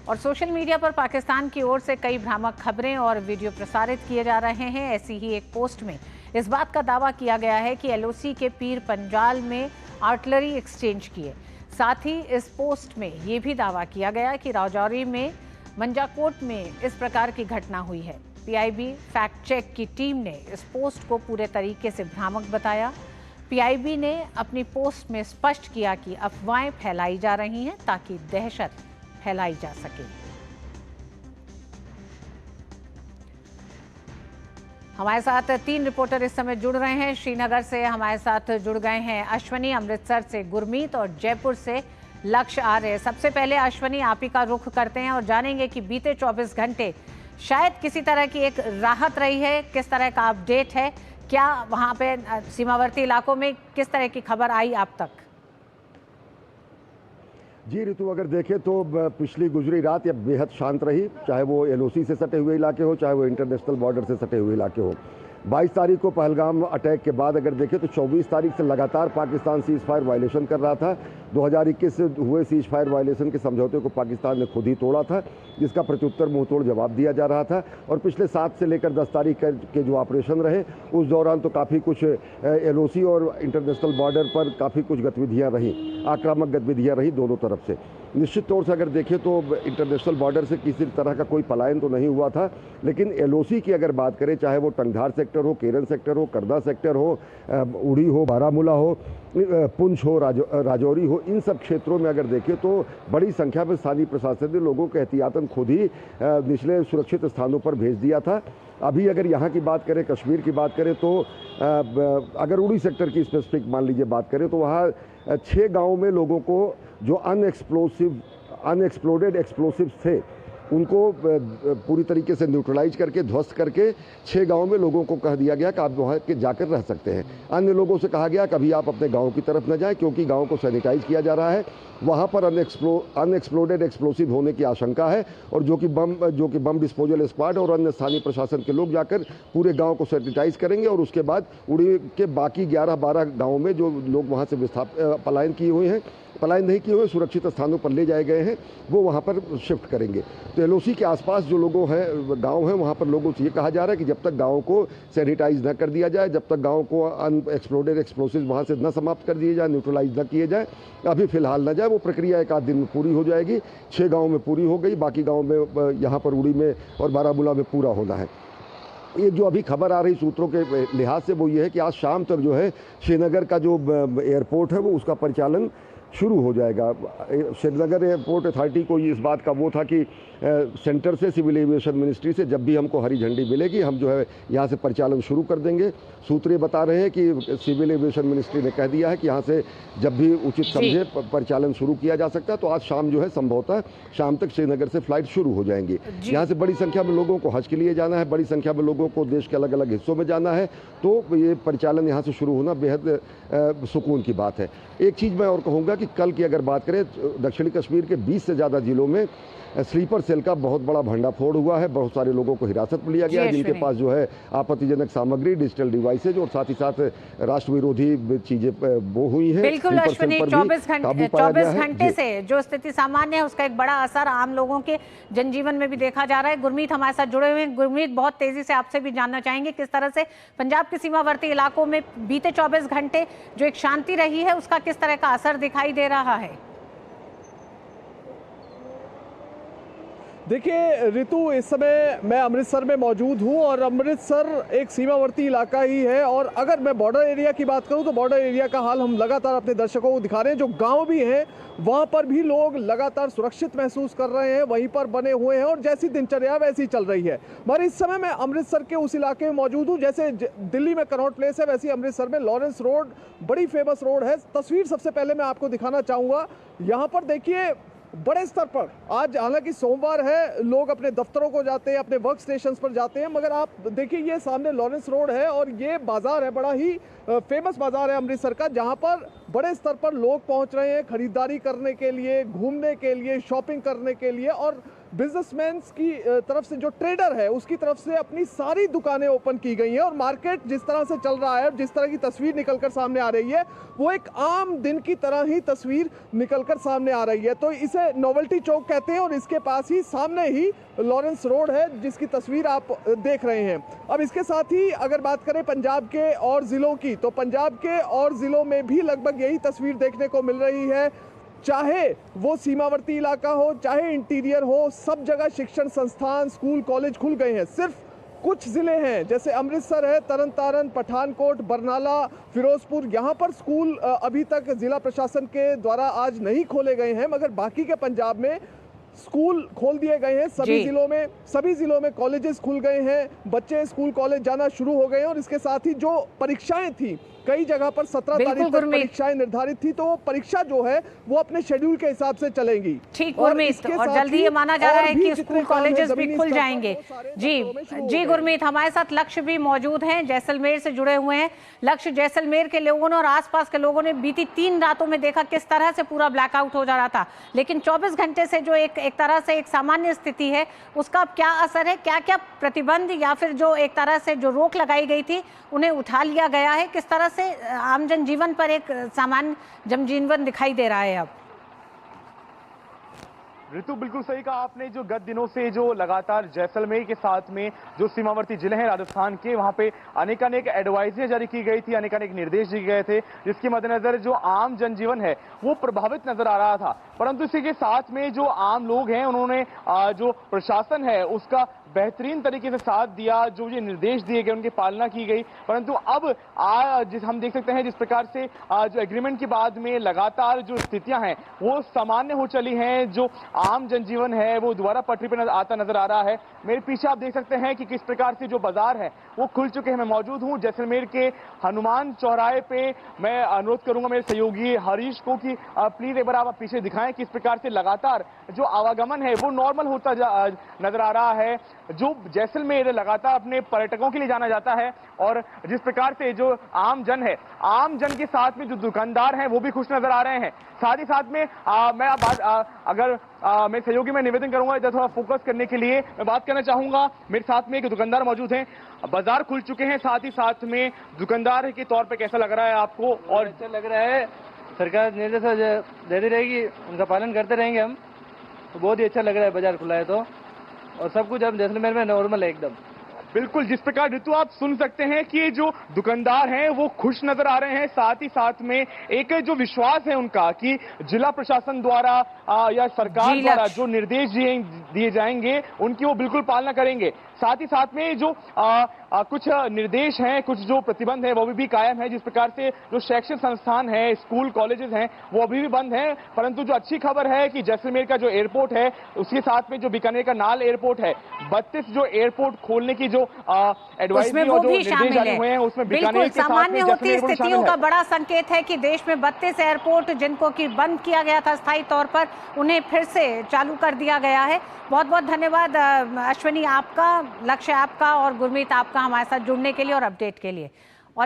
और social media पर पाकिस्तान की ओर से कई भ्रामक खबरें और वीडियो प्रसारित किए जा रहे हैं। ऐसी ही एक पोस्ट में इस बात का दावा किया गया है कि एलओसी के पीर पंजाल में आर्टिलरी एक्सचेंज किए। साथ ही इस पोस्ट में ये भी दावा किया गया कि राजौरी में मंजाकोट में इस प्रकार की घटना हुई है। पीआईबी फैक्ट चेक की टीम ने इस पोस्ट को पूरे तरीके से भ्रामक बताया। पीआईबी ने अपनी पोस्ट में स्पष्ट किया कि अफवाहें फैलाई जा रही हैं ताकि दहशत फैलाई जा सके। हमारे साथ 3 रिपोर्टर इस समय जुड़ रहे हैं। श्रीनगर से हमारे साथ जुड़ गए हैं अश्वनी, अमृतसर से गुरमीत और जयपुर से लक्ष्य आर्य। सबसे पहले अश्वनी, आप ही का रुख करते हैं और जानेंगे कि बीते 24 घंटे शायद किसी तरह की एक राहत रही है, किस तरह का अपडेट है, क्या वहां पे सीमावर्ती इलाकों में किस तरह की खबर आई आप तक? जी ऋतु, अगर देखें तो पिछली गुजरी रात या बेहद शांत रही, चाहे वो एलओसी से सटे हुए इलाके हो, चाहे वो इंटरनेशनल बॉर्डर से सटे हुए इलाके हो। 22 तारीख को पहलगाम अटैक के बाद अगर देखें तो 24 तारीख से लगातार पाकिस्तान सीज फायर वायलेशन कर रहा था। 2021 से हुए सीज फायर वायलेशन के समझौते को पाकिस्तान ने खुद ही तोड़ा था, जिसका प्रत्युत्तर मुंहतोड़ जवाब दिया जा रहा था। और पिछले 7 से लेकर 10 तारीख के जो ऑपरेशन रहे उस दौरान तो काफ़ी कुछ एलओसी और इंटरनेशनल बॉर्डर पर काफ़ी कुछ गतिविधियाँ रहीं, आक्रामक गतिविधियाँ रहीं दोनों तरफ से। निश्चित तौर से अगर देखें तो इंटरनेशनल बॉर्डर से किसी तरह का कोई पलायन तो नहीं हुआ था, लेकिन एलओसी की अगर बात करें, चाहे वो टंगधार सेक्टर हो, केरन सेक्टर हो, करदा सेक्टर हो, उड़ी हो, बारामूला हो, पुंछ हो, राजौरी हो, इन सब क्षेत्रों में अगर देखें तो बड़ी संख्या में स्थानीय प्रशासन ने लोगों को एहतियातन खुद ही निचले सुरक्षित स्थानों पर भेज दिया था। अभी अगर यहाँ की बात करें, कश्मीर की बात करें तो अगर उड़ी सेक्टर की स्पेसिफिक मान लीजिए बात करें तो वहाँ 6 गाँव में लोगों को जो अनएक्सप्लोडेड एक्सप्लोसिव्स थे उनको पूरी तरीके से न्यूट्रलाइज करके ध्वस्त करके 6 गांव में लोगों को कह दिया गया कि आप वहाँ के जाकर रह सकते हैं। अन्य लोगों से कहा गया कभी आप अपने गांव की तरफ न जाएं, क्योंकि गांव को सैनिटाइज किया जा रहा है, वहाँ पर अनएक्सप्लोडेड एक्सप्लोसिव होने की आशंका है। और जो कि बम डिस्पोजल स्क्वाड और अन्य स्थानीय प्रशासन के लोग जाकर पूरे गाँव को सैनिटाइज करेंगे और उसके बाद उड़ी के बाकी 11-12 गाँव में जो लोग वहाँ से पलायन किए हुए हैं, पलायन नहीं किए हुए, सुरक्षित स्थानों पर ले जाए गए हैं, वो वहाँ पर शिफ्ट करेंगे। तो एलओसी के आसपास जो लोगों हैं, गांव हैं, वहाँ पर लोगों से ये कहा जा रहा है कि जब तक गांव को सैनिटाइज न कर दिया जाए, जब तक गांव को अनएक्सप्लोडेड एक्सप्लोसिव वहाँ से न समाप्त कर दिए जाए, न्यूट्रलाइज न किए जाए, अभी फिलहाल न जाए। वो प्रक्रिया 1 आध दिन में पूरी हो जाएगी। 6 गाँव में पूरी हो गई, बाकी गाँव में यहाँ पर उड़ी में और बारामूला में पूरा होना है। ये जो अभी खबर आ रही सूत्रों के लिहाज से वो ये है कि आज शाम तक जो है श्रीनगर का जो एयरपोर्ट है वो उसका परिचालन शुरू हो जाएगा। श्रीनगर एयरपोर्ट अथॉरिटी को इस बात का वो था कि सेंटर से, सिविल एविएशन मिनिस्ट्री से जब भी हमको हरी झंडी मिलेगी हम जो है यहाँ से परिचालन शुरू कर देंगे। सूत्र बता रहे हैं कि सिविल एविएशन मिनिस्ट्री ने कह दिया है कि यहाँ से जब भी उचित समझे परिचालन शुरू किया जा सकता है। तो आज शाम जो है संभवतः शाम तक श्रीनगर से फ्लाइट शुरू हो जाएंगी। यहाँ से बड़ी संख्या में लोगों को हज के लिए जाना है, बड़ी संख्या में लोगों को देश के अलग अलग हिस्सों में जाना है, तो ये परिचालन यहाँ से शुरू होना बेहद सुकून की बात है। एक चीज़ मैं और कहूँगा कि कल की अगर बात करें, दक्षिणी कश्मीर के 20 से ज़्यादा जिलों में स्लीपर सेल का बहुत बड़ा भंडाफोड़ हुआ है। बहुत सारे लोगों को हिरासत में लिया गया है, जिनके पास जो है आपत्तिजनक सामग्री, डिजिटल डिवाइसेज और साथ ही साथ राष्ट्र विरोधी चीजें वो हुई हैं। बिल्कुल अश्विनी, 24 घंटे से जो स्थिति सामान्य है उसका एक बड़ा असर आम लोगों के जनजीवन में भी देखा जा रहा है। गुरमीत हमारे साथ जुड़े हुए हैं। गुरमीत, बहुत तेजी से आपसे भी जानना चाहेंगे किस तरह से पंजाब के सीमावर्ती इलाकों में बीते 24 घंटे जो एक शांति रही है उसका किस तरह का असर दिखाई दे रहा है? देखिए ऋतु, इस समय मैं अमृतसर में मौजूद हूं और अमृतसर एक सीमावर्ती इलाका ही है। और अगर मैं बॉर्डर एरिया की बात करूं तो बॉर्डर एरिया का हाल हम लगातार अपने दर्शकों को दिखा रहे हैं। जो गांव भी हैं वहां पर भी लोग लगातार सुरक्षित महसूस कर रहे हैं, वहीं पर बने हुए हैं और जैसी दिनचर्या वैसी चल रही है। मगर इस समय मैं अमृतसर के उस इलाके में मौजूद हूँ, जैसे दिल्ली में कनॉट प्लेस है वैसे अमृतसर में लॉरेंस रोड बड़ी फेमस रोड है। तस्वीर सबसे पहले मैं आपको दिखाना चाहूँगा। यहाँ पर देखिए बड़े स्तर पर आज, हालांकि सोमवार है, लोग अपने दफ्तरों को जाते हैं, अपने वर्क स्टेशंस पर जाते हैं, मगर आप देखिए ये सामने लॉरेंस रोड है और ये बाजार है, बड़ा ही फेमस बाजार है अमृतसर का, जहां पर बड़े स्तर पर लोग पहुंच रहे हैं खरीदारी करने के लिए, घूमने के लिए, शॉपिंग करने के लिए, और बिजनेसमैन की तरफ से जो ट्रेडर है उसकी तरफ से अपनी सारी दुकानें ओपन की गई हैं। और मार्केट जिस तरह से चल रहा है, जिस तरह की तस्वीर निकलकर सामने आ रही है, वो एक आम दिन की तरह ही तस्वीर निकलकर सामने आ रही है। तो इसे नोवेल्टी चौक कहते हैं और इसके पास ही सामने ही लॉरेंस रोड है जिसकी तस्वीर आप देख रहे हैं। अब इसके साथ ही अगर बात करें पंजाब के और ज़िलों की, तो पंजाब के और ज़िलों में भी लगभग यही तस्वीर देखने को मिल रही है। चाहे वो सीमावर्ती इलाका हो, चाहे इंटीरियर हो, सब जगह शिक्षण संस्थान, स्कूल, कॉलेज खुल गए हैं। सिर्फ कुछ ज़िले हैं जैसे अमृतसर है, तरन तारन, पठानकोट, बरनाला, फिरोजपुर, यहाँ पर स्कूल अभी तक ज़िला प्रशासन के द्वारा आज नहीं खोले गए हैं, मगर बाकी के पंजाब में स्कूल खोल दिए गए हैं। सभी जिलों में कॉलेजेस खुल गए हैं, बच्चे स्कूल कॉलेज जाना शुरू हो गए हैं। और इसके साथ ही जो परीक्षाएं थी, कई जगह पर 17 तारीख तक परीक्षाएं निर्धारित थी, तो परीक्षा जो है वो अपने शेड्यूल के हिसाब से चलेगी। ठीक गुरमीत, और जल्दी ये माना जा रहा है कि स्कूल कॉलेजेस भी खुल जाएंगे। जी गुरमीत, हमारे साथ लक्ष्य भी मौजूद हैं, जैसलमेर से जुड़े हुए हैं। लक्ष्य, जैसलमेर के लोगों ने और आसपास के लोगों ने बीती 3 रातों में देखा किस तरह से पूरा ब्लैकआउट हो जा रहा था, लेकिन 24 घंटे से जो एक तरह से एक सामान्य स्थिति है, उसका क्या असर है? क्या क्या प्रतिबंध या फिर जो एक तरह से जो रोक लगाई गई थी उन्हें उठा लिया गया है? किस तरह से आम जनजीवन पर एक सामान्य जनजीवन दिखाई दे रहा है अब? ऋतु, बिल्कुल सही कहा आपने। जो गत दिनों से जो लगातार जैसलमेर के साथ में जो सीमावर्ती जिले हैं राजस्थान के, वहां पे अनेकानेक एडवाइजरी जारी की गई थी, अनेकानेक निर्देश दिए गए थे, जिसके मद्देनजर जो आम जनजीवन है वो प्रभावित नजर आ रहा था। परंतु इसी के साथ में जो आम लोग हैं उन्होंने जो प्रशासन है उसका बेहतरीन तरीके से साथ दिया, जो ये निर्देश दिए गए उनकी पालना की गई। परंतु अब हम देख सकते हैं जिस प्रकार से जो एग्रीमेंट के बाद में लगातार जो स्थितियां हैं वो सामान्य हो चली हैं, जो आम जनजीवन है वो दोबारा पटरी पर आता नजर आ रहा है। मेरे पीछे आप देख सकते हैं कि किस प्रकार से जो बाजार है वो खुल चुके हैं। मैं मौजूद हूं जैसलमेर के हनुमान चौराहे पे। मैं अनुरोध करूंगा मेरे सहयोगी हरीश को कि प्लीज एक बार आप पीछे दिखाएं किस प्रकार से लगातार जो आवागमन है वो नॉर्मल होता नजर आ रहा है। जो जैसलमेर लगातार अपने पर्यटकों के लिए जाना जाता है, और जिस प्रकार से जो आम जन है, आम जन के साथ में जो दुकानदार हैं वो भी खुश नजर आ रहे हैं। साथ ही साथ में मैं सहयोगी में निवेदन करूंगा इधर थोड़ा फोकस करने के लिए। मैं बात करना चाहूंगा, मेरे साथ में एक दुकानदार मौजूद हैं, बाजार खुल चुके हैं, साथ ही साथ में दुकानदार के तौर पे कैसा लग रहा है आपको? और अच्छा लग रहा है, सरकार निर्देश देती रहेगी, उनका पालन करते रहेंगे हम, तो बहुत ही अच्छा लग रहा है। बाजार खुला है तो, और सब कुछ अब जैसलमेर में नॉर्मल है एकदम। बिल्कुल, जिस प्रकार ऋतु आप सुन सकते हैं कि जो दुकानदार हैं वो खुश नजर आ रहे हैं। साथ ही साथ में एक जो विश्वास है उनका कि जिला प्रशासन द्वारा या सरकार द्वारा जो निर्देश दिए जाएंगे उनकी वो बिल्कुल पालना करेंगे। साथ ही साथ में जो कुछ निर्देश हैं, कुछ जो प्रतिबंध है वो भी कायम है। जिस प्रकार से जो शैक्षणिक संस्थान है, स्कूल कॉलेजेस हैं वो अभी भी बंद हैं। परंतु जो अच्छी खबर है कि जैसलमेर का जो एयरपोर्ट है उसके साथ में जो बीकानेर का नाल एयरपोर्ट है, 32 जो एयरपोर्ट खोलने की जो एडवाइजरी और जो निर्देश जारी हुए हैं उसमें बीकानेर के साथ में होती स्थितियों का बड़ा संकेत है कि देश में 32 एयरपोर्ट जिनको कि बंद किया गया था स्थायी तौर पर, उन्हें फिर से चालू कर दिया गया है। बहुत बहुत धन्यवाद अश्विनी आपका, लक्ष्य आपका और गुरमीत आपका हमारे साथ जुड़ने के लिए और अपडेट के लिए।